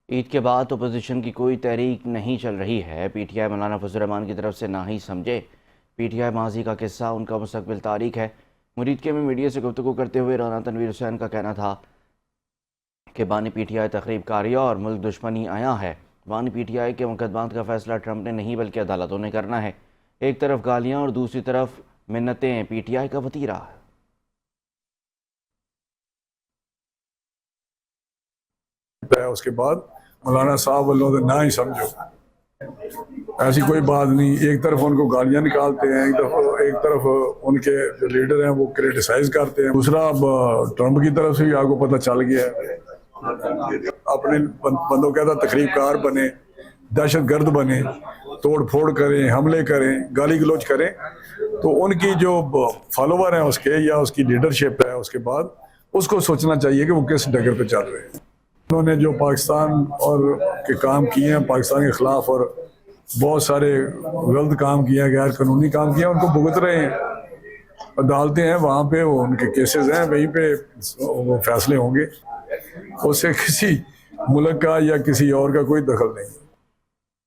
ईद के बाद अपोजिशन की कोई तहरीक नहीं चल रही है। पीटीआई मौलाना फजल रहमान की तरफ से ना ही समझे। पीटीआई माजी का किस्सा उनका मुस्तकबिल तारीख है। मुरीदके में मीडिया से गुफ्तगू करते हुए राना तनवीर हुसैन का कहना था कि बानी पीटीआई तकरीब कारिया और मुल्क दुश्मनी आया है। बानी पीटीआई के मुकदमात का फैसला ट्रंप ने नहीं बल्कि अदालतों ने करना है। एक तरफ गालियाँ और दूसरी तरफ मिन्नतें पीटीआई का वतीरा। उसके बाद मौलाना साहब वालों से ना ही समझो, ऐसी कोई बात नहीं। एक तरफ उनको गालियां निकालते हैं, एक तरफ उनके जो लीडर हैं वो क्रिटिसाइज करते हैं। दूसरा अब ट्रंप की तरफ से भी आपको पता चल गया है, अपने बंदों कहता तकरीबकार बने, दहशत गर्द बने, तोड़ फोड़ करें, हमले करें, गाली गलौज करें। तो उनकी जो फॉलोवर हैं उसके या उसकी लीडरशिप है, उसके बाद उसको सोचना चाहिए कि वो किस डगर पे चल रहे हैं। उन्होंने जो पाकिस्तान और के काम किए हैं, पाकिस्तान के खिलाफ, और बहुत सारे गलत काम किए हैं, गैर कानूनी काम किए हैं, उनको भुगत रहे हैं। अदालतें हैं वहाँ पे, वो उनके केसेस हैं, वहीं पे वो फैसले होंगे। उससे किसी मुल्क का या किसी और का कोई दखल नहीं।